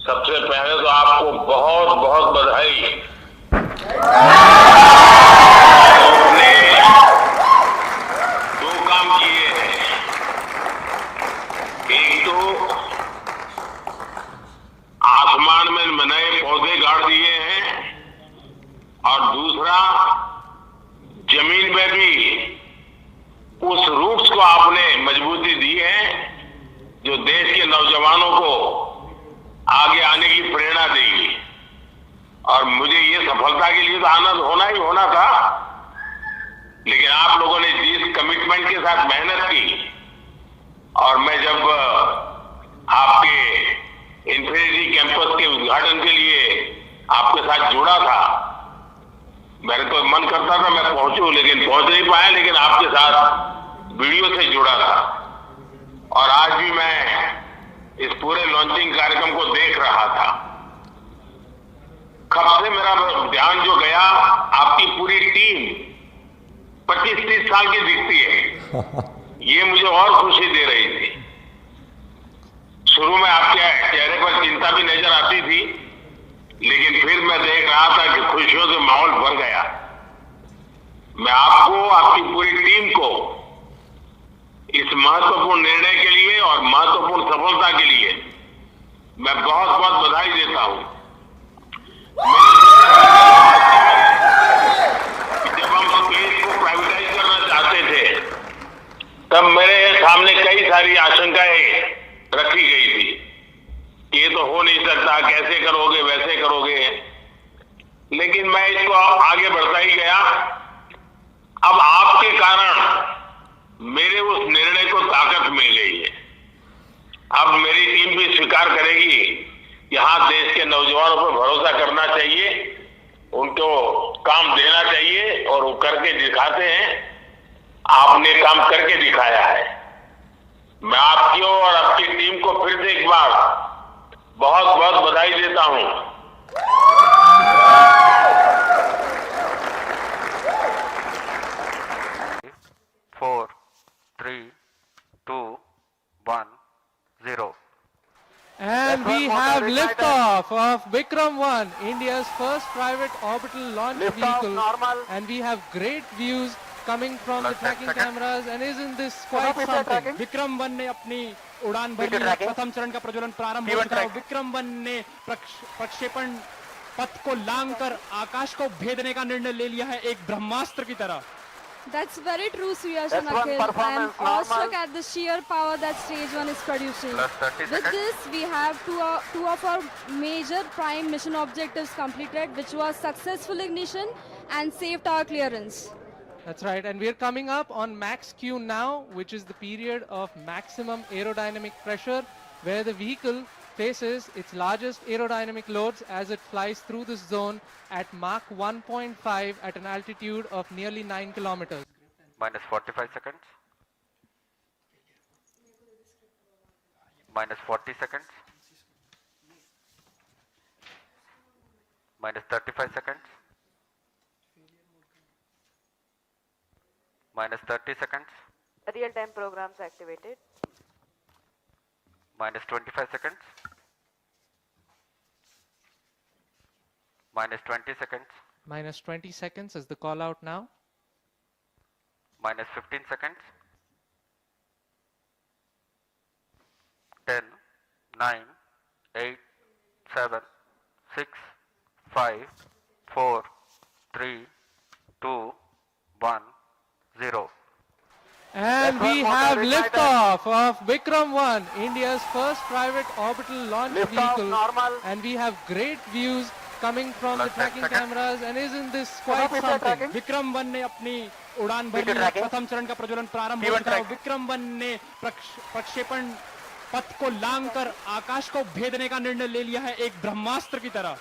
सबसे पहले तो आपको बहुत बहुत बधाई। आपने दो काम किए हैं, एक तो आसमान में नए पौधे गाड़ दिए हैं और दूसरा जमीन में भी उस रूट्स को आपने मजबूती दी है जो देश के नौजवानों को आगे आने की प्रेरणा देगी। और मुझे ये सफलता के लिए तो आनंद होना ही होना था, लेकिन आप लोगों ने जिस कमिटमेंट के साथ मेहनत की, और मैं जब आपके इंफिनिटी कैंपस के उद्घाटन के लिए आपके साथ जुड़ा था, मेरे को मन करता था मैं पहुंचूं, लेकिन पहुंच नहीं पाया, लेकिन आपके साथ वीडियो से जुड़ा था। और आज भी मैं इस पूरे लॉन्चिंग कार्यक्रम को देख रहा था। कब से मेरा ध्यान जो गया, आपकी पूरी टीम 25-30 साल की दिखती है। ये मुझे और खुशी दे रही थी। शुरू में आपके चेहरे पर चिंता भी नजर आती थी, लेकिन फिर मैं देख रहा था कि खुशियों से माहौल भर गया। मैं आपको, आपकी पूरी टीम को इस महत्वपूर्ण निर्णय के लिए और महत्वपूर्ण सफलता के लिए मैं बहुत बहुत बधाई देता हूं। जब हम स्पेस को प्राइवेटाइज करना चाहते थे, तब मेरे सामने कई सारी आशंकाएं रखी गई थी कि ये तो हो नहीं सकता, कैसे करोगे, वैसे करोगे। लेकिन मैं इसको आगे बढ़ता ही गया। अब आपके कारण मेरे उस निर्णय को ताकत मिल गई है। अब मेरी टीम भी स्वीकार करेगी कि हाँ, देश के नौजवानों पर भरोसा करना चाहिए, उनको काम देना चाहिए, और वो करके दिखाते हैं। आपने काम करके दिखाया है। मैं आपकी और आपकी टीम को फिर से एक बार बहुत बहुत बधाई देता हूं। 4, 3, 2, 1, 0. And we have liftoff of Vikram 1, India's first private orbital launch vehicle. Normal. And we have great views coming from the Plus tracking 10 seconds. cameras. And isn't this quite Copy, something? tracking. Vikram 1 ने अपनी उड़ान भरी, tracking. प्रथम चरण का प्रज्वलन प्रारंभ हो P1 चुका है। track. विक्रम 1 ने प्रक्षेपण पथ को लांघकर आकाश को भेदने का निर्णय ले लिया है, एक ब्रह्मास्त्र की तरह। That's very true, Suyash That's and one Akhil. I am performance normal. awestruck at the sheer power that stage 1 is producing. Plus 30 With seconds. this, we have two of our major prime mission objectives completed, which was successful ignition and safe tower clearance. That's right, and we're coming up on max Q now, which is the period of maximum aerodynamic pressure, where the vehicle faces its largest aerodynamic loads as it flies through this zone at Mach 1.5 at an altitude of nearly 9 kilometers. Minus 45 seconds. Minus 40 seconds. Minus 35 seconds. Minus 30 seconds. Real-time programs activated. Minus 25 seconds. Minus 20 seconds. Minus 20 seconds is the call out now. Minus 15 seconds. 10, 9, 8, 7, 6, 5, 4, 3, 2, 1, 0. And we have liftoff of Vikram 1, India's first private orbital launch Liftoff vehicle. normal. And we have great views coming from the Plus 10 tracking seconds. cameras. And isn't this quite Copy, something? tracking. Vikram 1 ने अपनी उड़ान भरी, tracking. प्रथम चरण का प्रज्वलन प्रारंभ हो P1 चुका है। track. विक्रम 1 ने प्रक्षेपण पथ को लांघकर आकाश को भेदने का निर्णय ले लिया है, एक ब्रह्मास्त्र की तरह।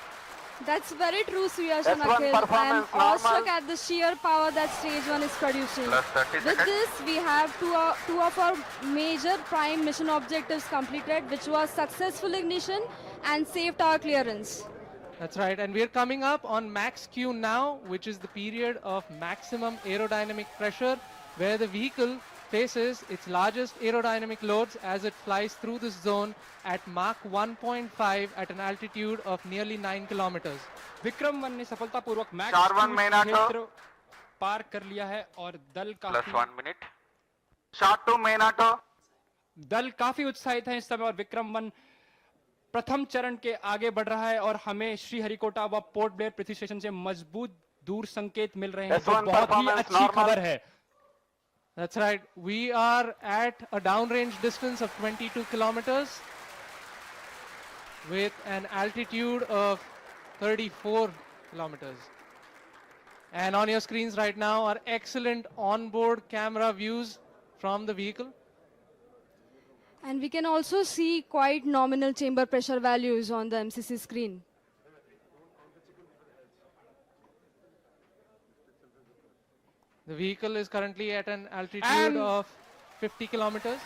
That's very true, Suyash and That's one Akhil. I am performance awestruck normal. at the sheer power that stage 1 is producing. Plus 30 With seconds. this, we have two of our major prime mission objectives completed, which was successful ignition and safe tower clearance. That's right, and we're coming up on max Q now, which is the period of maximum aerodynamic pressure, where the vehicle faces its largest aerodynamic loads as it flies through this zone at Mach 1.5 at an altitude of nearly 9 kilometers. Vikram 1 ने सफलतापूर्वक max Star one crew main auto. क्षेत्र पार कर लिया है और Plus 1 minute. Short to main auto. दल काफी उत्साहित है इस समय और विक्रम 1 प्रथम चरण के आगे बढ़ रहा है और हमें श्रीहरिकोटा व पोर्ट ब्लेयर पृथ्वी स्टेशन से मजबूत दूर संकेत मिल रहे हैं जो S1 बहुत ही performance अच्छी normal. खबर है. That's right. We are at a downrange distance of 22 kilometers with an altitude of 34 kilometers. And on your screens right now are excellent onboard camera views from the vehicle. And we can also see quite nominal chamber pressure values on the MCC screen. The vehicle is currently at an altitude And- of 50 kilometers.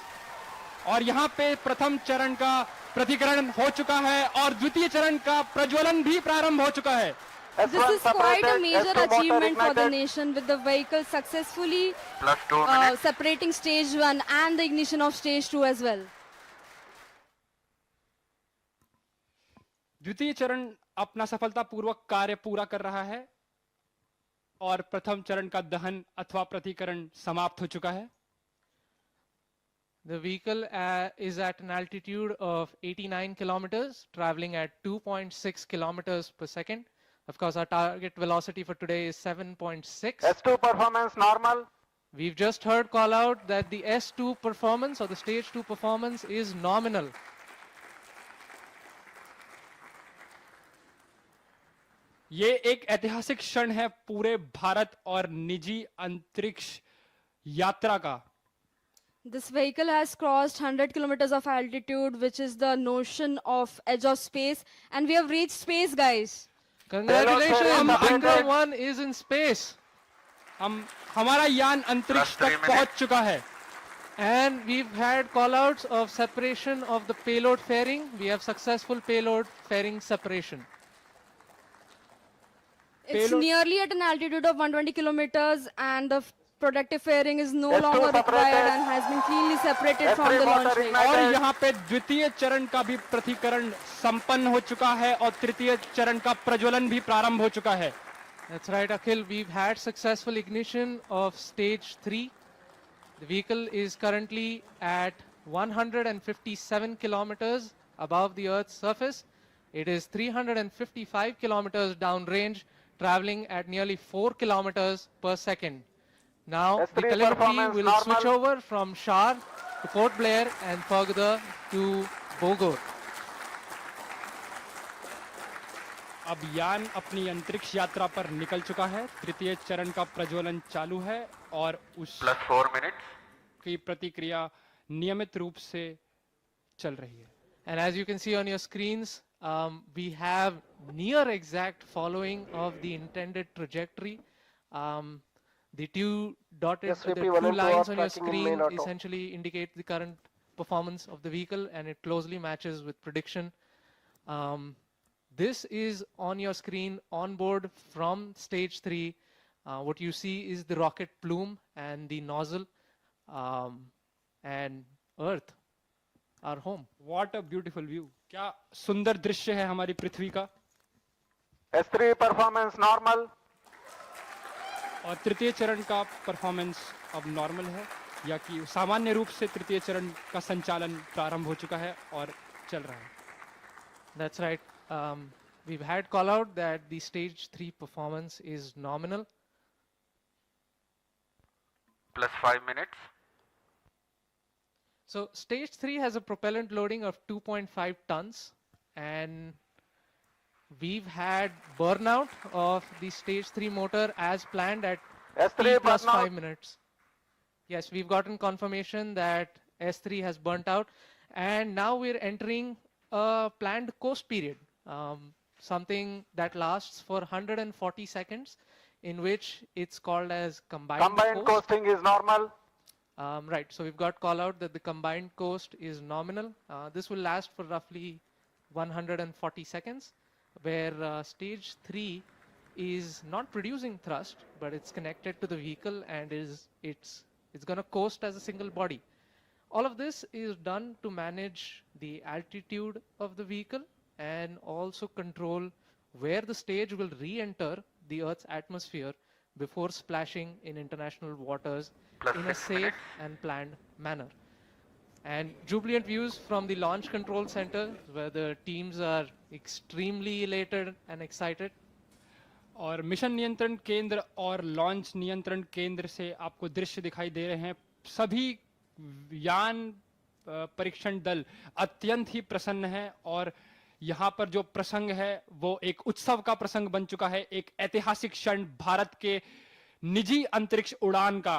और यहाँ पे प्रथम चरण का प्रतिकरण हो चुका है और द्वितीय चरण का प्रज्वलन भी प्रारंभ हो चुका है. This is quite a major achievement for the nation with the vehicle successfully Plus 2 minutes. separating stage 1 and the ignition of stage 2 as well. द्वितीय चरण अपना सफलतापूर्वक कार्य पूरा कर रहा है और प्रथम चरण का दहन अथवा प्रतिकरण समाप्त हो चुका है. The vehicle is at an altitude of 89 kilometers, traveling at 2.6 kilometers per second. Of course, our target velocity for today is 7.6. S2 performance normal. We've just heard call out that the S2 performance or the stage 2 performance is nominal. ये एक ऐतिहासिक क्षण है पूरे भारत और निजी अंतरिक्ष यात्रा का. This vehicle has crossed 100 kilometers of altitude, which is the notion of edge of space, and we have reached space, guys. Congratulations, Hello, sir. Vikram 1 is in space. हमारा यान अंतरिक्ष Plus 3 तक पहुंच चुका है. And we've had callouts of separation of the payload fairing. We have successful payload fairing separation. It's Payload- nearly at an altitude of 120 kilometers, and the protective fairing is no S2 longer required separated. and has been cleanly separated from S3 the launch motor vehicle. ignited. और यहाँ पे द्वितीय चरण का भी प्रतिकरण संपन्न हो चुका है और तृतीय चरण का प्रज्वलन भी प्रारंभ हो चुका है. That's right, Akhil. We've had successful ignition of stage 3. The vehicle is currently at 157 kilometers above the Earth's surface. It is 355 kilometers downrange, traveling at nearly 4 kilometers per second. Now, the S3 telemetry performance will normal. switch over from Shar to Port Blair and further to Bogor. अब यान अपनी अंतरिक्ष यात्रा पर निकल चुका है. तृतीय चरण का प्रज्वलन चालू है और उस Plus 4 minutes. की प्रतिक्रिया नियमित रूप से चल रही है. And as you can see on your screens, we have near exact following of the intended trajectory. The two dotted, Yes, the VP, two 1 and 2 lines are on your tracking in screen main auto. essentially indicate the current performance of the vehicle, and it closely matches with prediction. This is on your screen on board from stage 3. What you see is the rocket plume and the nozzle, and Earth, our home. What a beautiful view. क्या सुंदर दृश्य है हमारी पृथ्वी का. S3 performance normal. और तृतीय चरण का परफॉर्मेंस अब नॉर्मल है या कि सामान्य रूप से तृतीय चरण का संचालन प्रारंभ हो चुका है और चल रहा है. That's right. We've had call out that the stage 3 performance is nominal. Plus 5 minutes. So stage 3 has a propellant loading of 2.5 tons, and we've had burnout of the stage 3 motor as planned at S3 T plus burnout. 5 minutes. Yes, we've gotten confirmation that S3 has burnt out, and now we're entering a planned coast period, something that lasts for 140 seconds, in which it's called as combined Combined coast. coasting is normal. Right, so we've got call out that the combined coast is nominal. This will last for roughly 140 seconds, where stage 3 is not producing thrust, but it's connected to the vehicle and it's It's going to coast as a single body. All of this is done to manage the altitude of the vehicle and also control where the stage will re-enter the Earth's atmosphere before splashing in international waters in a safe and planned manner. And jubilant views from the Launch Control Center, where the teams are extremely elated and excited. और mission नियंत्रण केंद्र और launch नियंत्रण केंद्र से आपको दृश्य दिखाई दे रहे हैं। सभी यान परीक्षण दल अत्यंत ही प्रसन्न है और यहाँ पर जो प्रसंग है वो एक उत्सव का प्रसंग बन चुका है, एक ऐतिहासिक क्षण भारत के निजी अंतरिक्ष उड़ान का